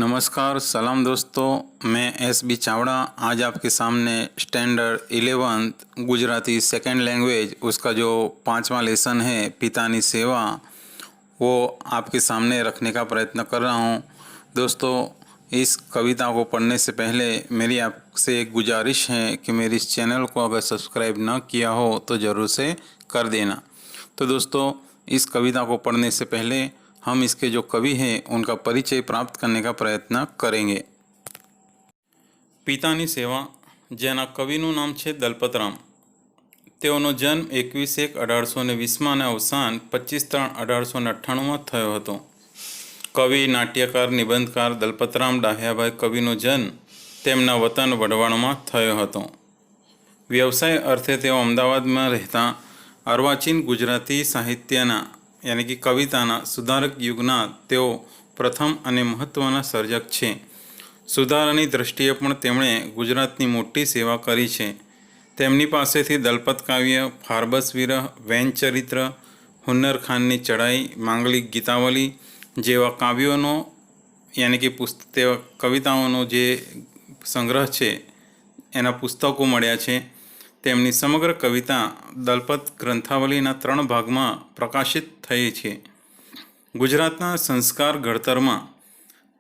नमस्कार, सलाम दोस्तों। मैं एस.बी. चावड़ा आज आपके सामने standard 11th Gujarati second language उसका जो 5वां लेसन है पितानी सेवा, वो आपके सामने रखने का प्रयत्न कर रहा हूँ। दोस्तों, इस कविता को पढ़ने से पहले मेरी आपसे एक गुजारिश है कि मेरे इस चैनल को अगर सब्सक्राइब न किया हो तो ज़रूर से कर देना। तो दोस्तों, इस कविता को पढ़ने से पहले हम इसके जो कवि हैं उनका परिचय प्राप्त करने का प्रयत्न करेंगे। પિતાની સેવા, જેના કવિનું નામ છે દલપતરામ. તેઓનો જન્મ 21/1/1820 અને અવસાન 25/3/1898 થયો હતો. કવિ, નાટ્યકાર, નિબંધકાર દલપતરામ ડાહ્યાભાઈ કવિનો જન્મ તેમના વતન વઢવાણમાં થયો હતો. વ્યવસાય અર્થે તેઓ અમદાવાદમાં રહેતા અર્વાચીન ગુજરાતી સાહિત્યના यानी कि कविताना सुधारक युगना तेओ प्रथम अने महत्वना सर्जक छे। सुधारानी दृष्टिए पण तेमणे गुजरातनी मोटी सेवा करी छे। तेमनी पासेथी दलपत काव्य, फारबस विरह, वैन चरित्र, हुन्नर खाननी चढ़ाई, मांगलिक गीतावली जेवा काव्योनो यानी कि कविताओनो जे संग्रह छे एना पुस्तकों मळ्या छे। तेमनी समग्र कविता दलपत ग्रंथावलीना 3 भागमां प्रकाशित थई छे। गुजरातना संस्कार घड़तरमां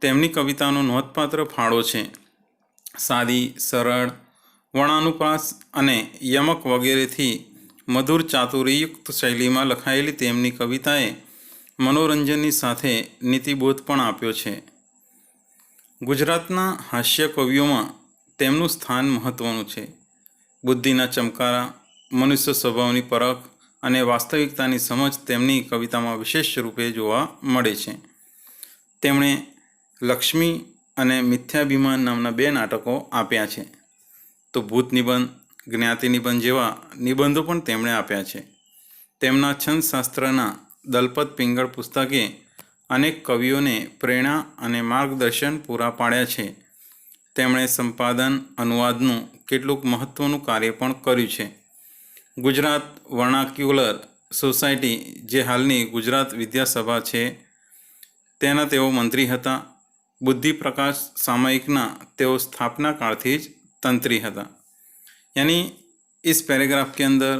तेमनी कवितानो नोंधपात्र फाळो छे। सादी, सरळ, वर्णानुप्रास अने यमक वगैरेथी मधुर चातुर्ययुक्त शैलीमां लखायेली तेमनी कविताए मनोरंजननी साथे नीतिबोध पण आप्यो छे। गुजरातना हास्य कविओमां तेमनुं स्थान महत्वनुं छे। बुद्धिना चमकारा, मनुष्य स्वभावनी परख अने वास्तविकतानी समझ तेमनी कवितामां विशेष रूपे जोवा मळे छे। तेमणे लक्ष्मी अने मिथ्याभिमान नामना 2 नाटको आप्या छे। तो भूत निबंध, ज्ञाति निबंध जेवा निबंधो पण तेमणे आप्या छे। तेमना छंदशास्त्रना दलपत पिंगळ पुस्तके अनेक कविओने प्रेरणा अने मार्गदर्शन पूरा पाड्या छे। तेमणे संपादन, अनुवादनुं કેટલુંક મહત્વનું કાર્ય પણ કર્યું છે। ગુજરાત વર્નાક્યુલર સોસાયટી, જે હાલની ગુજરાત વિદ્યાસભા છે, તેના તેઓ મંત્રી હતા। બુદ્ધિ પ્રકાશ સામયિકના તેઓ સ્થાપના કાળથી જ તંત્રી હતા। यानी इस पैराग्राफ के अंदर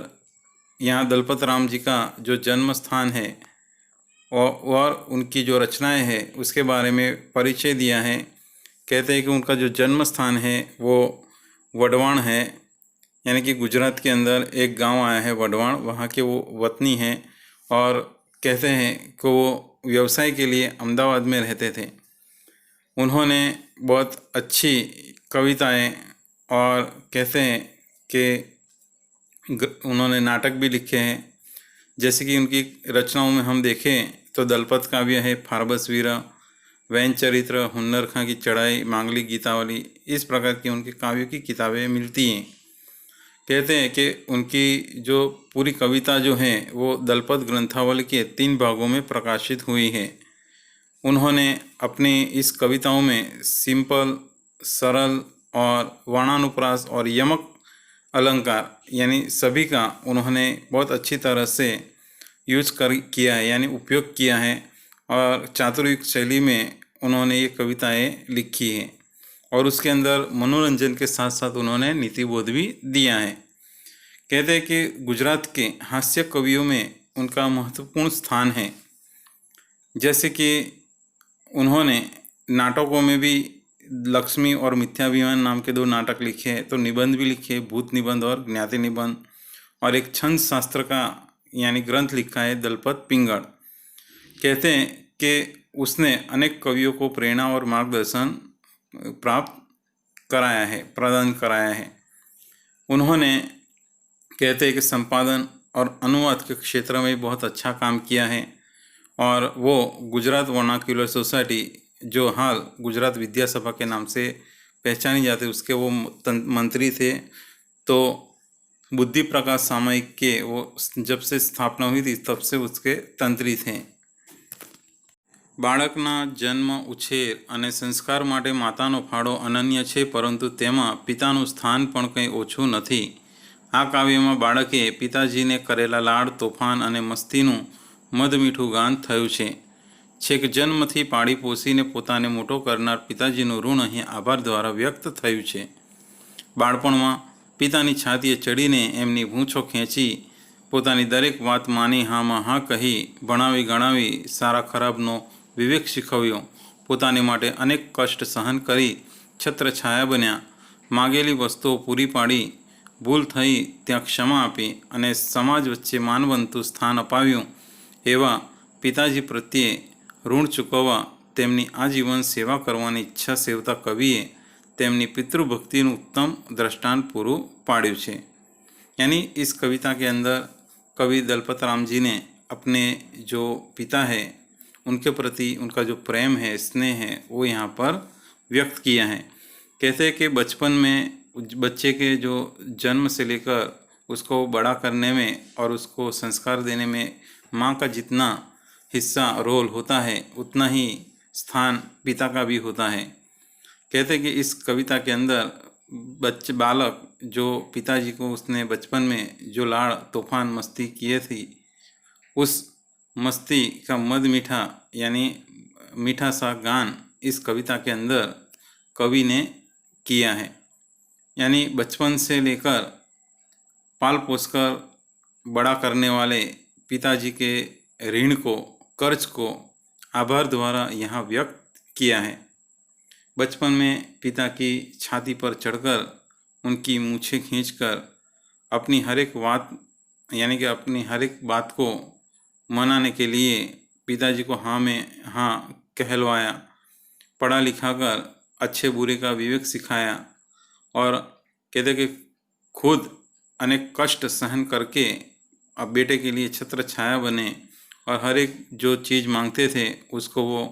यहाँ दलपत राम जी का जो जन्म स्थान है और उनकी जो रचनाएं हैं उसके बारे में परिचय दिया है। कहते हैं कि उनका जो जन्म स्थान है वो वढवाण है, यानी कि गुजरात के अंदर एक गांव आया है वढवाण, वहाँ के वो वतनी हैं और कहते हैं कि वो व्यवसाय के लिए अहमदाबाद में रहते थे। उन्होंने बहुत अच्छी कविताएं और कहते हैं कि उन्होंने नाटक भी लिखे हैं। जैसे कि उनकी रचनाओं में हम देखें तो दलपत काव्य है, फारबस वीरा, वैन चरित्र, हुन्नर खां की चढ़ाई, मांगलिक गीतावली, इस प्रकार की उनके काव्यों की किताबें मिलती हैं। कहते हैं कि उनकी जो पूरी कविता जो है वो दलपत ग्रंथावली के 3 भागों में प्रकाशित हुई है। उन्होंने अपनी इस कविताओं में सिंपल, सरल और वर्णानुप्रास और यमक अलंकार यानी सभी का उन्होंने बहुत अच्छी तरह से किया है, यानी उपयोग किया है और चातुर्युक्त शैली में उन्होंने ये कविताएं लिखी हैं और उसके अंदर मनोरंजन के साथ साथ उन्होंने नीतिबोध भी दिया है। कहते हैं कि गुजरात के हास्य कवियों में उनका महत्वपूर्ण स्थान है। जैसे कि उन्होंने नाटकों में भी लक्ष्मी और मिथ्याभिमान नाम के 2 नाटक लिखे हैं, तो निबंध भी लिखे, भूत निबंध और ज्ञाति निबंध, और एक छंद शास्त्र का यानी ग्रंथ लिखा है दलपत पिंगळ। कहते हैं कि उसने अनेक कवियों को प्रेरणा और मार्गदर्शन प्राप्त कराया है, प्रदान कराया है। उन्होंने कहते हैं कि संपादन और अनुवाद के क्षेत्र में बहुत अच्छा काम किया है और वो गुजरात वर्नाक्युलर सोसाइटी, जो हाल गुजरात विद्यासभा के नाम से पहचानी जाती है, उसके वो मंत्री थे। तो बुद्धि प्रकाश सामयिक के वो जब से स्थापना हुई थी तब से उसके तंत्री थे। बाळकना जन्म, उछेर अने संस्कार माटे मातानो फाळो अनन्य छे, परंतु तेमां पितानुं स्थान पण कंई ओछुं नथी। आ काव्यमां बाळके पिताजीने करेला लाड, तोफान अने मस्तीनुं मधमीठुं गान थयुं छे। છેક જન્મથી પાળી પોષીને પોતાને મોટો કરનાર પિતાજીનું ઋણ અહીં આભાર દ્વારા વ્યક્ત થયું છે. બાળપણમાં પિતાની છાતીએ ચડીને એમની ભૂંછો ખેંચી પોતાની દરેક વાત માની હામાં હા કહી ભણાવી ગણાવી સારા ખરાબનો વિવેક શીખવ્યો. પોતાને માટે અનેક કષ્ટ સહન કરી છત્રછાયા બન્યા. માગેલી વસ્તુઓ પૂરી પાડી, ભૂલ થઈ ત્યાં ક્ષમા આપી અને સમાજ વચ્ચે માનવંતું સ્થાન અપાવ્યું. એવા પિતાજી પ્રત્યે ઋણ ચૂકવવા તેમની આજીવન સેવા કરવાની ઈચ્છા સેવતા કવિએ તેમની पितृभक्तिનું उत्तम दृष्टांत पूरू पाड़્યું છે. यानी इस कविता के अंदर कवि दलपत राम जी ने अपने जो पिता है उनके प्रति उनका जो प्रेम है, स्नेह है, वो यहाँ पर व्यक्त किया है. कहते हैं कि बचपन में बच्चे के जो जन्म से लेकर उसको बड़ा करने में और उसको संस्कार देने में माँ का जितना हिस्सा रोल होता है उतना ही स्थान पिता का भी होता है. कहते हैं कि इस कविता के अंदर बालक जो पिताजी को उसने बचपन में जो लाड़ तूफान मस्ती किए थी, उस मस्ती का मद मीठा यानी मीठा सा गान इस कविता के अंदर कवि ने किया है. यानी बचपन से लेकर पाल पोस कर बड़ा करने वाले पिताजी के ऋण को, कर्ज को आभार द्वारा यहाँ व्यक्त किया है. बचपन में पिता की छाती पर चढ़कर उनकी मूछें खींचकर अपनी हर एक बात यानी कि अपनी हर एक बात को मनाने के लिए पिताजी को हाँ में हाँ कहलवाया, पढ़ा लिखा कर अच्छे बुरे का विवेक सिखाया और कहते कि खुद अनेक कष्ट सहन करके अब बेटे के लिए छत्र छाया बने और हर एक जो चीज़ मांगते थे उसको वो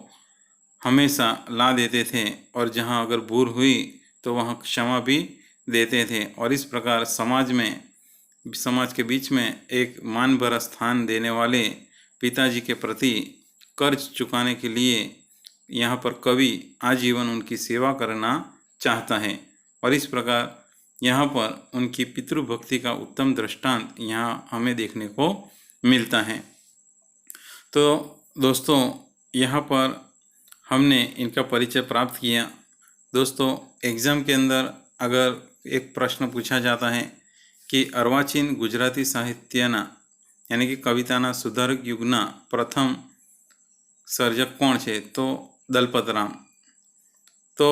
हमेशा ला देते थे और जहाँ अगर भूल हुई तो वहाँ क्षमा भी देते थे. और इस प्रकार समाज के बीच में एक मान भरा स्थान देने वाले पिताजी के प्रति कर्ज चुकाने के लिए यहाँ पर कवि आजीवन उनकी सेवा करना चाहता है. और इस प्रकार यहाँ पर उनकी पितृभक्ति का उत्तम दृष्टांत यहाँ हमें देखने को मिलता है. तो दोस्तों, यहाँ पर हमने इनका परिचय प्राप्त किया. दोस्तों, एग्ज़ाम के अंदर अगर एक प्रश्न पूछा जाता है कि अर्वाचीन गुजराती साहित्यना यानी कि कविताना सुधारक युगना प्रथम सर्जक कौन है, तो दलपत राम. तो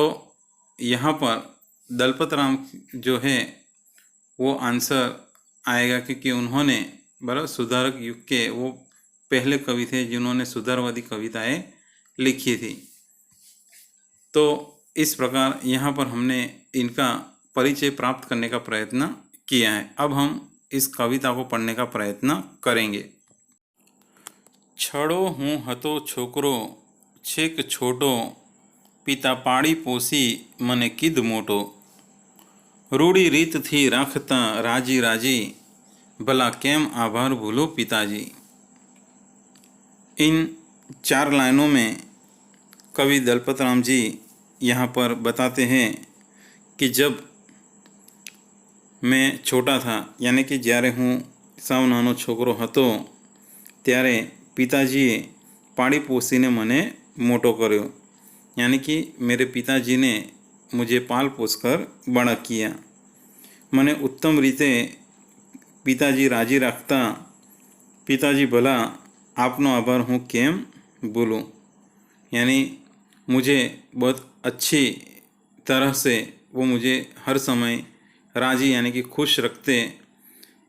यहाँ पर दलपत राम जो है वो आंसर आएगा क्योंकि उन्होंने बराबर सुधारक युग के वो पहले कवि थे जिन्होंने सुधारवादी कविताएं लिखी थी. तो इस प्रकार यहाँ पर हमने इनका परिचय प्राप्त करने का प्रयत्न किया है. अब हम इस कविता को पढ़ने का प्रयत्न करेंगे. छड़ो हूँ हतो छोकरो छेक छोटो पिता पाड़ी पोसी मने किद मोटो रूढ़ी रीत थी राखता राजी राजी भला केम आभार भूलो पिताजी. इन 4 लाइनों में कवि दलपत राम जी यहाँ पर बताते हैं कि जब मैं छोटा था यानी कि જ્યારે હું સાવ નાનો છોકરો હતો ત્યારે पिताजीए पाड़ी पोसीने मने मोटो कर्यो. यानी कि मेरे पिताजी ने मुझे पाल पोस कर बड़ा किया. मने उत्तम रीते पिताजी राजी राखता पिताजी भला आपनो आभार हूँ केम बोलूँ. यानी मुझे बहुत अच्छी तरह से वो मुझे हर समय राजी यानी कि खुश रखते.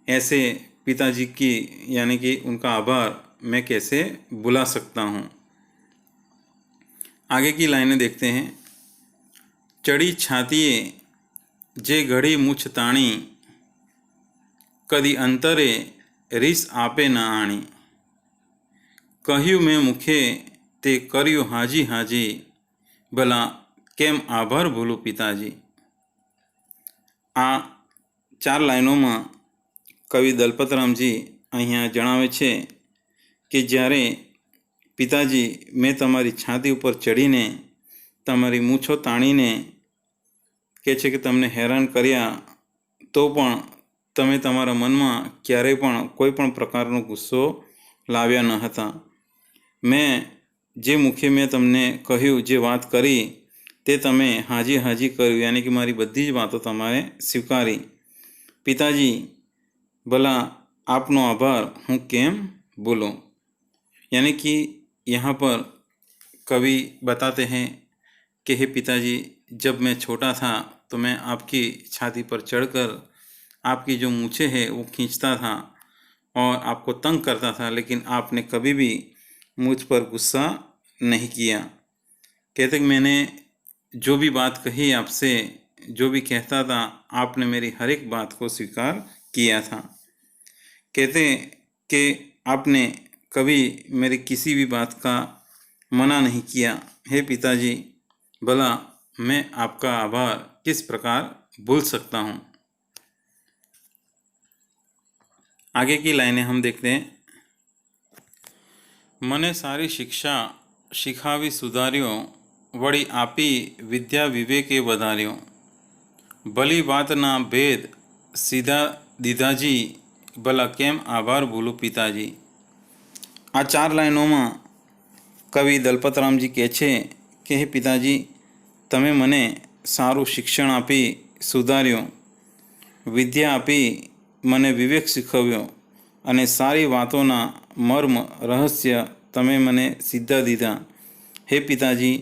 ऐसे पिताजी की यानी कि उनका आभार मैं कैसे भुला सकता हूँ. आगे की लाइनें देखते हैं. चढ़ी छातीए जे घड़ी मूछ ताणी कदी अंतरे रीस आपे न आणी कह્યું મેં મુખે તે કર્યું હાજી હાજી ભલા કેમ આભાર ભૂલું પિતાજી. આ 4 લાઈનોમાં કવિ દલપતરામજી અહીંયા જણાવે છે કે જ્યારે પિતાજી મેં તમારી છાતી ઉપર ચડીને તમારી મૂછો તાણીને કહે છે કે તમને હેરાન કર્યા તો પણ તમે તમારા મનમાં ક્યારેય પણ કોઈ પણ પ્રકારનો ગુસ્સો લાવ્યા ન હતા. मैं જે મુખે મેં તમને કહ્યું, જે વાત કરી તે તમે હાજી હાજી કર્યું, યાની કે મારી બધી જ વાતો તમારે સ્વીકારી. पिताजी, भला आपनो आभार हूँ केम बोलो. यानी कि यहाँ पर कवि बताते हैं कि हे पिताजी, जब मैं छोटा था तो मैं आपकी छाती पर चढ़कर आपकी जो मूछें है वो खींचता था और आपको तंग करता था, लेकिन आपने कभी भी मुझ पर गुस्सा नहीं किया. कहते कि मैंने जो भी बात कही आपसे, जो भी कहता था, आपने मेरी हर एक बात को स्वीकार किया था. कहते कि आपने कभी मेरी किसी भी बात का मना नहीं किया. हे पिताजी, भला मैं आपका आभार किस प्रकार भूल सकता हूँ. आगे की लाइनें हम देखते हैं. मने सारी शिक्षा शिखावी सुधार्यो, वड़ी आपी विद्या विवेके वधार्यो. भली बात ना भेद सीधा दीदाजी, भला केम आभार भूलूं पिताजी. आ 4 लाइनों कवि दलपतरामजी कहे छे कि हे पिताजी, तमे मने सारू शिक्षण आपी सुधार्यो, विद्या आपी मने विवेक शीखव्यो अने सारी वातोना मर्म रहस्य तमे मने सीधा दीधा. हे पिताजी,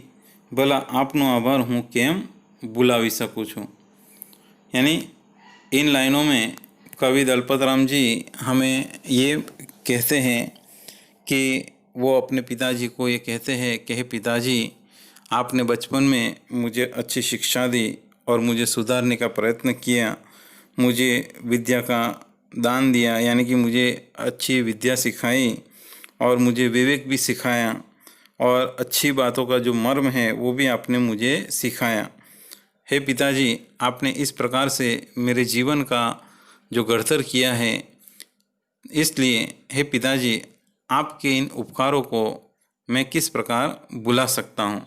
भला आपनो आभार हूँ केम भूलावी सकूँ छूँ. यानी इन लाइनों में कवि दलपतराम जी हमें ये कहते हैं कि वो अपने पिताजी को ये कहते हैं कि हे पिताजी, आपने बचपन में मुझे अच्छी शिक्षा दी और मुझे सुधारने का प्रयत्न किया, मुझे विद्या का दान दिया, यानी कि मुझे अच्छी विद्या सिखाई और मुझे विवेक भी सिखाया और अच्छी बातों का जो मर्म है वो भी आपने मुझे सिखाया. हे पिताजी, आपने इस प्रकार से मेरे जीवन का जो गढ़तर किया है, इसलिए हे पिताजी, आपके इन उपकारों को मैं किस प्रकार भुला सकता हूँ.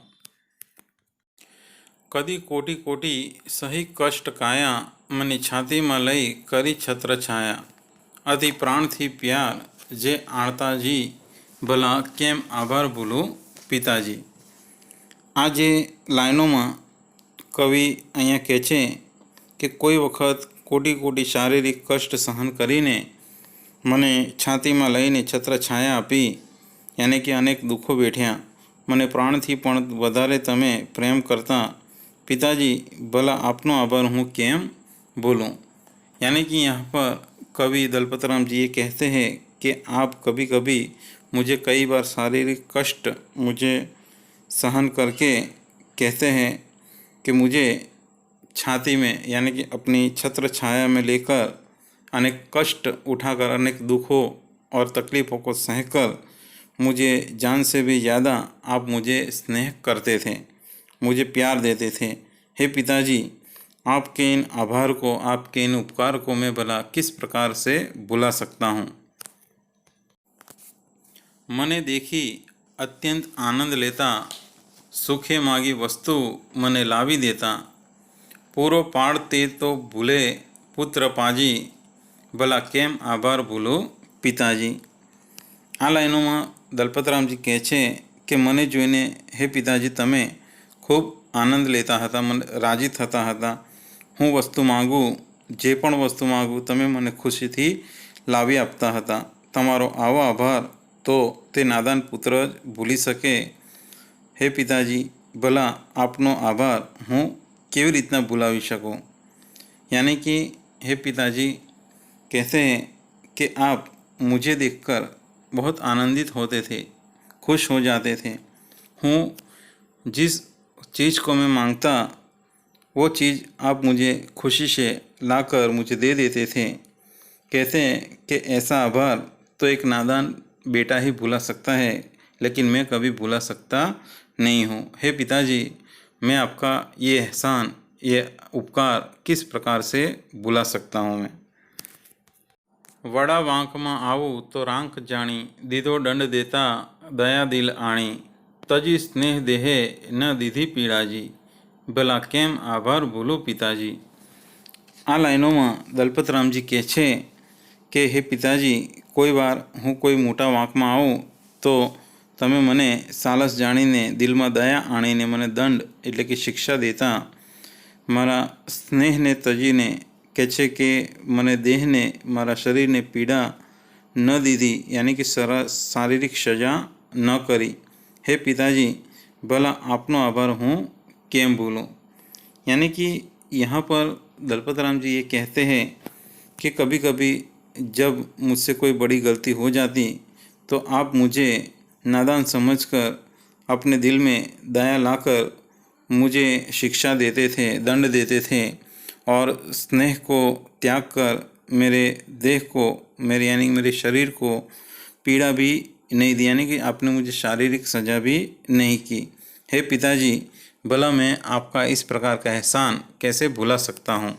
कदी कोटि कोटि सही कष्ट काया, मनी छाती में लई करी छत्र छाया. अति प्राण थी प्यार जे आड़ताजी, भला केम आभार भूलूं पिताजी. आ जे लाइनों में कवि अहींया कहे छे कि कोई वखत कोटी कोटी शारीरिक कष्ट सहन करीने मने छाती में लईने छत्र छाया आपी, यानी कि अनेक दुखों वेठ्या, मने प्राणथी पण वधारे तमे प्रेम करता. पिताजी, भला आपनो आभार हूँ केम बोलूँ. यानी कि यहाँ पर कवि दलपतराम जी ये कहते हैं कि आप कभी कभी मुझे कई बार शारीरिक कष्ट मुझे सहन करके कहते हैं कि मुझे छाती में, यानी कि अपनी छत्र छाया में लेकर अनेक कष्ट उठाकर, अनेक दुखों और तकलीफ़ों को सहकर मुझे जान से भी ज़्यादा आप मुझे स्नेह करते थे, मुझे प्यार देते थे. हे पिताजी, आपके इन आभार को, आपके इन उपकार को मैं भला किस प्रकार से भुला सकता हूँ. मने देखी अत्यंत आनंद लेता, सुखे मागी वस्तु मने लावी देता. पूरो पाड़ते तो भूले पुत्र पाजी, भला केम आभार भूलो पिताजी. आ लाइनों में दलपतराम जी कहे छे कि मने जोईने हे पिताजी, तमे खूब आनंद लेता हता, मन राजी थता हता. हूँ वस्तु मांगू, जे पण वस्तु मांगू तमे मने खुशीथी लावी आपता हता. तमारो आवो आभार तो ते नादान पुत्र भूली सके. हे पिताजी, भला आपनो आभार हूँ केवी रीतना भूलावी सकूँ. यानी कि हे पिताजी कहते हैं कि आप मुझे देखकर बहुत आनंदित होते थे, खुश हो जाते थे. हूँ जिस चीज़ को मैं मांगता वो चीज़ आप मुझे खुशी से लाकर मुझे दे देते थे. कहते हैं कि ऐसा आभार तो एक नादान बेटा ही भुला सकता है, लेकिन मैं कभी भुला सकता नहीं हूँ. हे पिताजी, मैं आपका ये एहसान, ये उपकार किस प्रकार से भुला सकता हूँ. मैं वड़ा वांक में आऊँ तो रांक जाणी, दीधो दंड देता दया दिल आणी. तजी स्नेह देहे न दीधी पीड़ाजी, भला केम आभार भूलो पिताजी. आ लाइनों में दलपतराम जी कहे छे कि हे पिताजी, कोई बार हूँ कोई मोटा वांक में आऊँ तो તમે મને સાલસ જાણીને દિલમાં દયા આણીને મને દંડ એટલે કે શિક્ષા દેતા મારા સ્નેહને તજીને કહે છે કે મને દેહને મારા શરીરને પીડા ન દીધી, यानी कि शारीरिक सजा न करी। हे पिताजी, भला आपनो आभार हूँ केम भूलूँ। यानी कि यहाँ पर दलपत राम जी ये कहते हैं कि कभी कभी जब मुझसे कोई बड़ी गलती हो जाती तो आप मुझे नादान समझकर अपने दिल में दया लाकर मुझे शिक्षा देते थे, दंड देते थे और स्नेह को त्याग कर मेरे देह को, मेरे यानी मेरे शरीर को पीड़ा भी नहीं दी, यानी कि आपने मुझे शारीरिक सजा भी नहीं की। हे पिताजी, भला मैं आपका इस प्रकार का एहसान कैसे भुला सकता हूँ।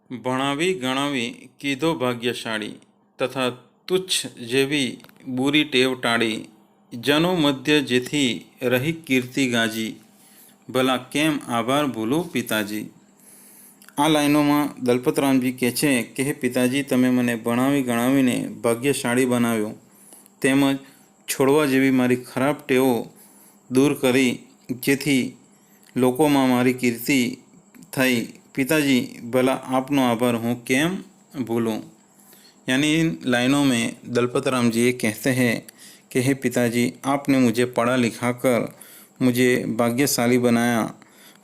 भणावी गणावी कीधो भाग्यशाળી तथा तुच्छ जेवी बुरी टेव टाળી, जनो मध्य जेथी रही कीर्ति गाजी, भला केम आभार भूलूं पिताजी। आ लाइनों में दलपत रामजी कहे छे कि हे पिताजी, तमे मने भणावी गणावीने भाग्यशाળી बनाव्यो, तेमज छोड़वा जेवी मारी खराब टेवो दूर करी, जेथी लोकोमां मारी कीर्ति थई। पिताजी, भला आपनो आभार हूँ केम भूलूं। यानी इन लाइनों में दलपत राम जी ये कहते हैं कि हे पिताजी, आपने मुझे पढ़ा लिखा कर मुझे भाग्यशाली बनाया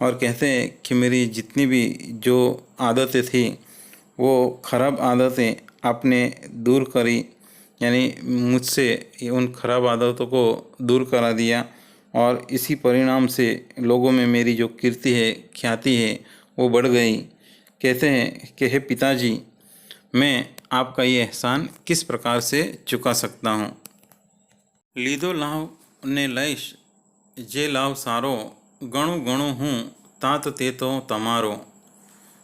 और कहते हैं कि मेरी जितनी भी जो आदतें थी वो खराब आदतें आपने दूर करी, यानी मुझसे उन खराब आदतों को दूर करा दिया और इसी परिणाम से लोगों में मेरी जो कीर्ति है, ख्याति है, वो बढ़ गई। कहते हैं कि हे पिताजी, मैं आपका ये एहसान किस प्रकार से चुका सकता हूँ। लीधो लाभ ने लईश जे लाभ सारो, गणु गणु हूँ तात ते तो तमारो,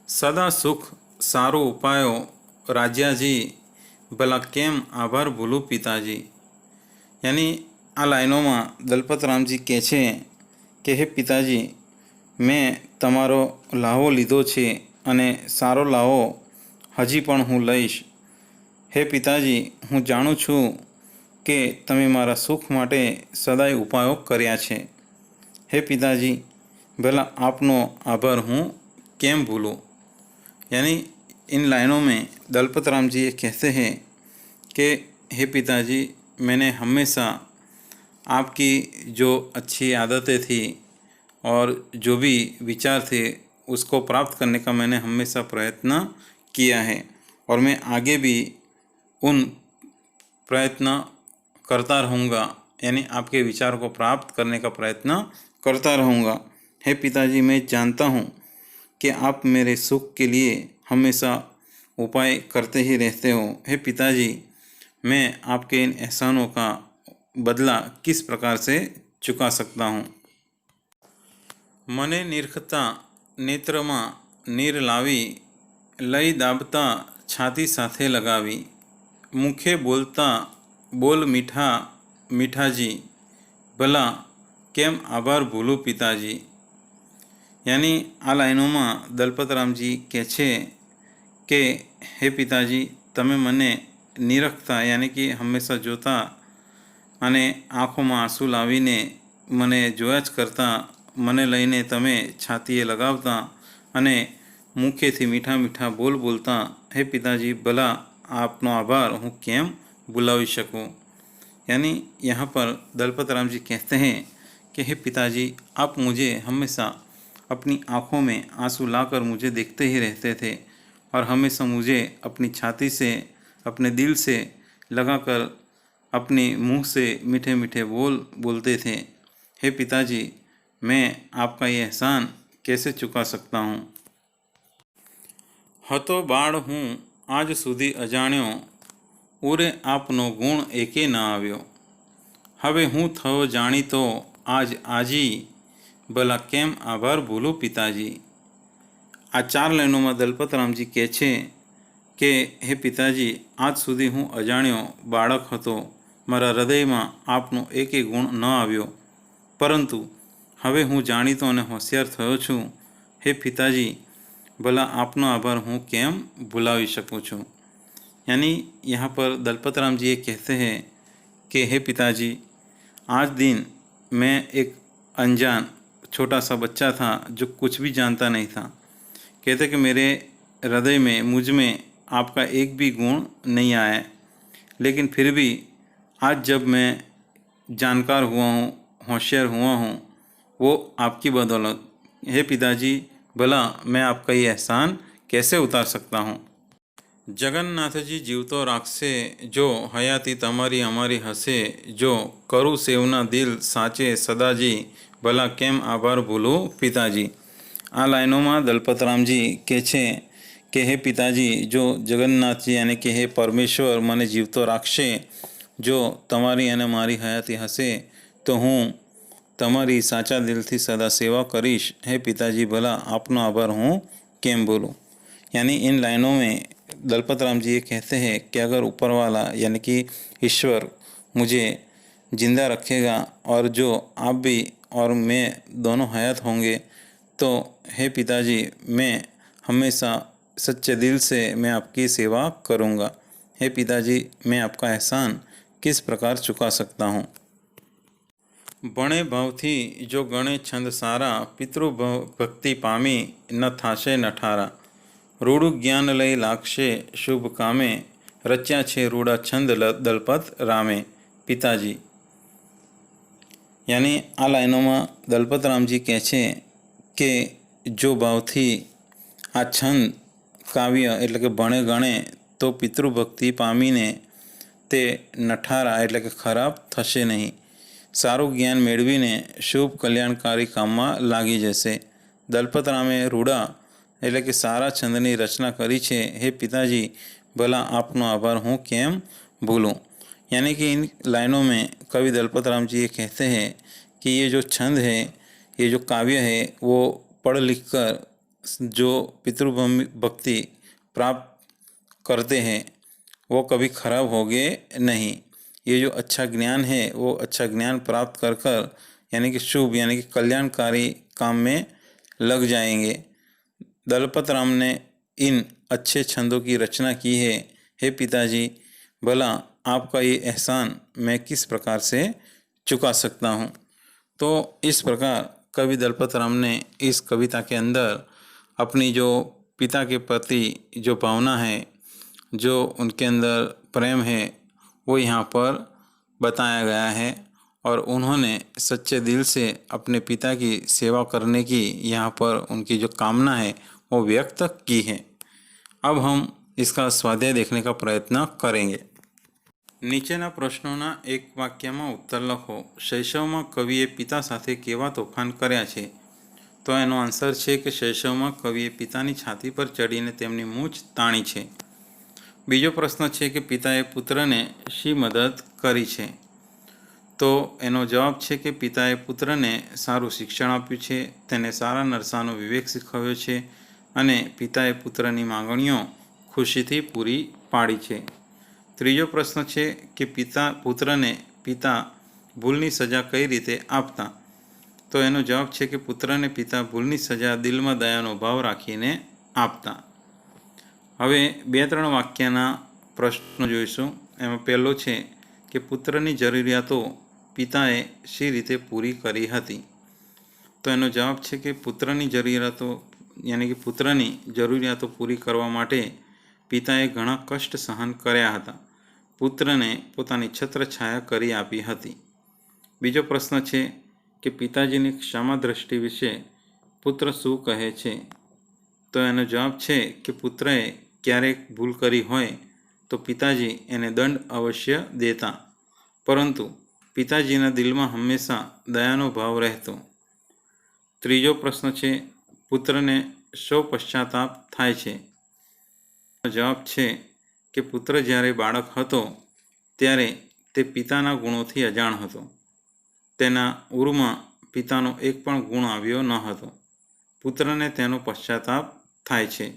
सदा सुख सारो उपायो राजाजी, भला केम आभार भूलूं पिताजी। यानी आ लाइनों में दलपत राम जी कहे छे कि हे पिताजी, मैं तमारो लाहो लीधो छे अने सारो लाहो हजी पण हूँ लईश। हे पिताजी, हूँ जाणुं छूं के तमे मारा सुख माटे सदाय उपायो कर्या छे। हे पिताजी, भला आपनो आभार हूँ केम भूलूं। यानी इन लाइनों में दलपत राम जी ये कहते हैं कि हे पिताजी, मैंने हमेशा आपकी जो अच्छी आदतें थी और जो भी विचार थे उसको प्राप्त करने का मैंने हमेशा प्रयत्न किया है और मैं आगे भी उन प्रयत्न करता रहूँगा, यानी आपके विचार को प्राप्त करने का प्रयत्न करता रहूँगा। हे पिताजी, मैं जानता हूँ कि आप मेरे सुख के लिए हमेशा उपाय करते ही रहते हो। हे पिताजी, मैं आपके इन एहसानों का बदला किस प्रकार से चुका सकता हूँ। मने निरखता नेत्रमा नीर लावी, लई दाबता छाती साथे लगावी, मुखे बोलता बोल मीठा मीठाजी, भला केम आभार भूलूं पिताजी। यानी आ लाइनों में दलपत राम जी कहे छे कि हे पिताजी, तमे मने निरखता, यानी कि हमेशा जोता अने आँखों में आंसू लावीने मने जोया ज करता, मने लईने तमे छातीए लगावता अने मुखेथी मीठा मीठा बोल बोलता। हे पिताजी, भला आपनो आभार हूँ केम भुलावी शकूँ। यानी यहाँ पर दलपत राम जी कहते हैं कि हे पिताजी, आप मुझे हमेशा अपनी आँखों में आंसू लाकर मुझे देखते ही रहते थे और हमेशा मुझे अपनी छाती से, अपने दिल से लगाकर अपने मुंह से मीठे मीठे बोल बोलते थे। हे पिताजी, मैं आपका ये एहसान कैसे चुका सकता हूँ। हतो बाळ हूँ आज सुधी अजाण्यो, उरे आपनो गुण एके न आव्यो, हवे हूँ थयो जाणीतो आज आजी, भला केम आभार भूलूं पिताजी। आ 4 लाइनों में दलपत राम जी कहे छे कि हे पिताजी, आज सुधी हूँ अजाण्यो बाळक हतो, मारा हृदय में आपनो एके गुण न आव्यो, परंतु हवे हूँ जाणीतो अने होशियार थयो छूं। हे पिताजी, भला आपनो आभार हूँ केम भुलावी शकूँ छूं। यानी यहाँ पर दलपत राम जी ये कहते हैं कि हे पिताजी, आज दिन मैं एक अनजान छोटा सा बच्चा था जो कुछ भी जानता नहीं था। कहते कि मेरे हृदय में मुझ में आपका एक भी गुण नहीं आया है, लेकिन फिर भी आज जब मैं जानकार हुआ हूँ, होशियार हुआ हूँ, वो आपकी बदौलत। हे पिताजी, भला मैं आपका ये एहसान कैसे उतार सकता हूँ। જગન્નાથજી જીવતો રાખશે જો હયાતી તમારી અમારી હશે, જો કરું સેવના દિલ સાચે સદાજી, ભલા કેમ આભાર ભૂલું પિતાજી। આ લાઈનોમાં દલપતરામજી કહે છે કે હે પિતાજી, જો જગન્નાથજી અને કે હે પરમેશ્વર મને જીવતો રાખશે, જો તમારી અને મારી હયાતી હશે, તો હું તમારી સાચા દિલથી સદા સેવા કરીશ। हे पिताजी, भला आपનો आभार हूँ કેમ बोलूँ। यानी इन लाइनों में दलपत राम जी ये कहते हैं कि अगर ऊपर वाला यानी कि ईश्वर मुझे जिंदा रखेगा और जो आप भी और मैं दोनों हयात होंगे, तो हे पिताजी, मैं हमेशा सच्चे दिल से मैं आपकी सेवा करूँगा। हे पिताजी, मैं आपका एहसान किस प्रकार चुका सकता हूँ। बणे भावथी जो गणे छंद सारा, पितृ भक्ति पामी न थाशे नठारा। रूढ़ ज्ञान लई लाक्षे शुभ कामे, रच्या छे रूढ़ा छंद दलपत रामे। पिताजी यानी आ लाइनों में दलपत राम जी कहे छे कि जो भावथी आ छंद काव्य एटले के बणे गणे तो पितृभक्ति पामीने ते नठारा एटले के खराब थशे नहीं। सारू ज्ञान मेळवीने शुभ कल्याणकारी काममां लागी जशे। दलपत रामे रूढ़ा एटले के सारा छंदनी रचना करी छे। हे पिताजी, भला आपनो आभार हूँ केम भूलूँ। यानी कि इन लाइनों में कवि दलपत राम जी ये कहते हैं कि ये जो छंद है, ये जो काव्य है, वो पढ़ लिख कर जो पितृभक्ति प्राप्त करते हैं वो कभी खराब होगे नहीं। ये जो अच्छा ज्ञान है वो अच्छा ज्ञान प्राप्त कर कर यानी कि शुभ यानी कि कल्याणकारी काम में लग जाएंगे। दलपत राम ने इन अच्छे छंदों की रचना की है। हे पिताजी, भला आपका ये एहसान मैं किस प्रकार से चुका सकता हूँ। तो इस प्रकार कवि दलपत राम ने इस कविता के अंदर अपनी जो पिता के प्रति जो भावना है, जो उनके अंदर प्रेम है, वो यहाँ पर बताया गया है और उन्होंने सच्चे दिल से अपने पिता की सेवा करने की यहाँ पर उनकी जो कामना है वो व्यक्त की है। अब हम इसका स्वाध्याय देखने का प्रयत्न करेंगे। નીચેના પ્રશ્નોના એક વાક્યમાં ઉત્તર લખો। શૈશવમાં કવિએ પિતા સાથે કેવા તોફાન કર્યા છે? તો એનો આન્સર છે કે શૈશવમાં કવિએ પિતાની છાતી પર ચડીને તેમની મૂછ તાણી છે। બીજો પ્રશ્ન છે કે પિતાએ પુત્રને શી મદદ કરી છે? તો એનો જવાબ છે કે પિતાએ પુત્રને સારું શિક્ષણ આપ્યું છે, તેને સારા નરસાનો વિવેક શીખવ્યો છે અને પિતાએ પુત્રની માંગણીઓ ખુશીથી પૂરી પાડી છે। ત્રીજો પ્રશ્ન છે કે પુત્રને પિતા ભૂલની સજા કઈ રીતે આપતા? તો એનો જવાબ છે કે પુત્રને પિતા ભૂલની સજા દિલમાં દયાનો ભાવ રાખીને આપતા। હવે 2-3 વાક્યના પ્રશ્નો જોઈશું। એમાં પહેલો છે કે પુત્રની જરૂરિયાતો પિતાએ શી રીતે પૂરી કરી હતી? તો એનો જવાબ છે કે પુત્રની જરૂરિયાતો યાની કે પુત્રની જરૂરિયાતો પૂરી કરવા માટે પિતાએ ઘણા કષ્ટ સહન કર્યા હતા। પુત્રને પોતાની છત્રછાયા કરી આપી હતી। બીજો પ્રશ્ન છે કે પિતાજીની ક્ષમા દ્રષ્ટિ વિશે પુત્ર શું કહે છે? તો એનો જવાબ છે કે પુત્રએ ક્યારેક ભૂલ કરી હોય તો પિતાજી એને દંડ અવશ્ય દેતા, પરંતુ પિતાજીના દિલમાં હંમેશા દયાનો ભાવ રહેતો। ત્રીજો પ્રશ્ન છે પુત્રને શો પશ્ચાતાપ થાય છે? જવાબ છે કે પુત્ર જ્યારે બાળક હતો ત્યારે તે પિતાના ગુણોથી અજાણ હતો। તેના ઉરમાં પિતાનો એક પણ ગુણ આવ્યો ન હતો। પુત્રને તેનો પશ્ચાતાપ થાય છે।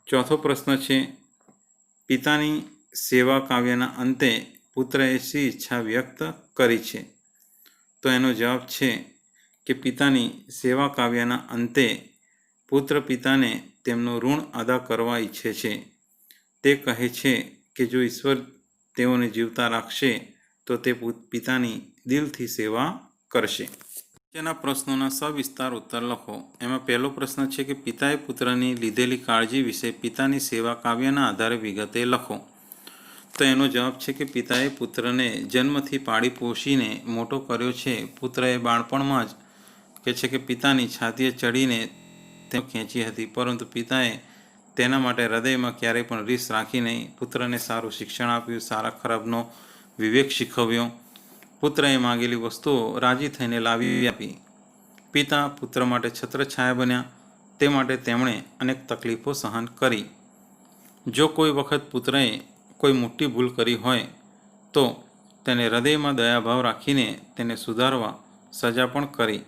ચોથો પ્રશ્ન છે પિતાની સેવા કાવ્યના અંતે પુત્રએ શી ઈચ્છા વ્યક્ત કરી છે? તો એનો જવાબ છે કે પિતાની સેવા કાવ્યના અંતે પુત્ર પિતાને તેમનું ઋણ અદા કરવા ઈચ્છે છે। તે કહે છે કે જો ઈશ્વર તેઓને જીવતા રાખશે તો તે પિતાની દિલથી સેવા કરશે। નીચેના પ્રશ્નોના સવિસ્તાર ઉત્તર લખો। એમાં પહેલો પ્રશ્ન છે કે પિતાએ પુત્રની લીધેલી કાળજી વિશે પિતાની સેવા કાવ્યના આધારે વિગતે લખો। તો એનો જવાબ છે કે પિતાએ પુત્રને જન્મથી પાળી પોષીને મોટો કર્યો છે। પુત્રએ બાળપણમાં જ કે છે કે પિતાની છાતીએ ચડીને તે ખેંચી હતી, પરંતુ પિતાએ તેના માટે હૃદયમાં ક્યારેય પણ રીસ રાખી નહીં। પુત્રને સારું શિક્ષણ આપ્યું, સારા ખરાબનો વિવેક શીખવ્યો, પુત્રએ માગેલી વસ્તુઓ રાજી થઈને લાવી આપી। પિતા પુત્ર માટે છત્રછાયા બન્યા, તે માટે તેમણે અનેક તકલીફો સહન કરી। જો કોઈ વખત પુત્રએ કોઈ મોટી ભૂલ કરી હોય તો તેને હૃદયમાં દયાભાવ રાખીને તેને સુધારવા સજા પણ કરી।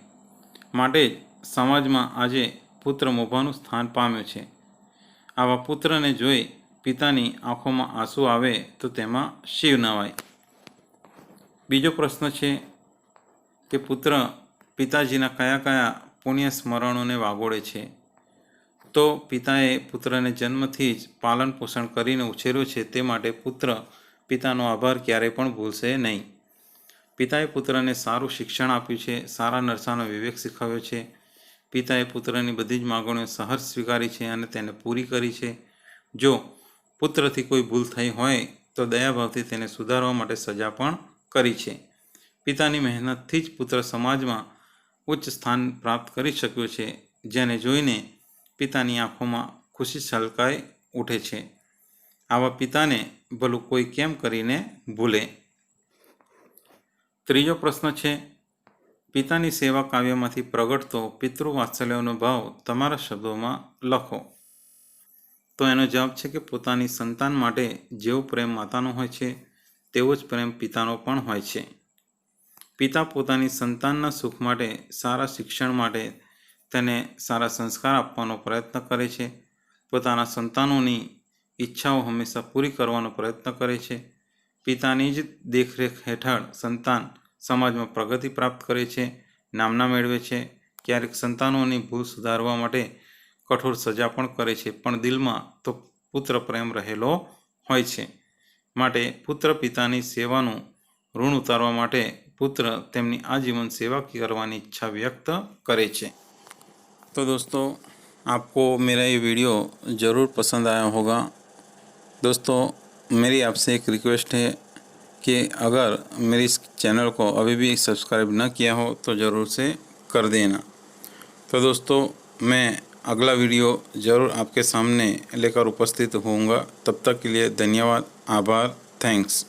માટે જ સમાજમાં આજે પુત્ર મોભાનું સ્થાન પામ્યું છે। આવા પુત્રને જોઈ પિતાની આંખોમાં આંસુ આવે તો તેમાં શિવ નવાય। બીજો પ્રશ્ન છે કે પુત્ર પિતાજીના કયા કયા પુણ્ય સ્મરણોને વાગોળે છે? તો પિતાએ પુત્રને જન્મથી જ પાલન પોષણ કરીને ઉછેર્યો છે, તે માટે પુત્ર પિતાનો આભાર ક્યારેય પણ ભૂલશે નહીં। પિતાએ પુત્રને સારું શિક્ષણ આપ્યું છે, સારા નરસાનો વિવેક શીખવ્યો છે। પિતાએ પુત્રની બધી જ માગણીઓ સહર્ષ સ્વીકારી છે અને તેને પૂરી કરી છે। જો પુત્રથી કોઈ ભૂલ થઈ હોય તો દયાભાવથી તેને સુધારવા માટે સજા પણ કરી છે। પિતાની મહેનતથી જ પુત્ર સમાજમાં ઉચ્ચ સ્થાન પ્રાપ્ત કરી શક્યો છે, જેને જોઈને પિતાની આંખોમાં ખુશી છલકાઈ ઉઠે છે। આવા પિતાને ભલું કોઈ કેમ કરીને ભૂલે। ત્રીજો પ્રશ્ન છે પિતાની સેવા કાવ્યમાંથી પ્રગટતો પિતૃવાત્સલ્યનો ભાવ તમારા શબ્દોમાં લખો। તો એનો જવાબ છે કે પોતાની સંતાન માટે જેવો પ્રેમ માતાનો હોય છે તેવો જ પ્રેમ પિતાનો પણ હોય છે। પિતા પોતાની સંતાનના સુખ માટે, સારા શિક્ષણ માટે તેને સારા સંસ્કાર આપવાનો પ્રયત્ન કરે છે। પોતાના સંતાનોની ઈચ્છાઓ હંમેશા પૂરી કરવાનો પ્રયત્ન કરે છે। પિતાની જ દેખરેખ હેઠળ સંતાન સમાજમાં પ્રગતિ પ્રાપ્ત કરે છે, નામના મેળવે છે। ક્યારેક સંતાનોની ભૂલ સુધારવા માટે કઠોર સજા પણ કરે છે, પણ દિલમાં તો પુત્ર પ્રેમ રહેલો હોય છે। માટે પુત્ર પિતાની સેવાનું ઋણ ઉતારવા માટે પુત્ર તેમની आजीवन सेवा करवानी इच्छा व्यक्त करे छे। तो दोस्तों, आपको मेरा ये वीडियो ज़रूर पसंद आया होगा। दोस्तों, मेरी आपसे एक रिक्वेस्ट है कि अगर मेरी इस चैनल को अभी भी सब्सक्राइब न किया हो तो ज़रूर से कर देना। तो दोस्तों, मैं अगला वीडियो ज़रूर आपके सामने लेकर उपस्थित होऊंगा। तब तक के लिए धन्यवाद, आभार, थैंक्स।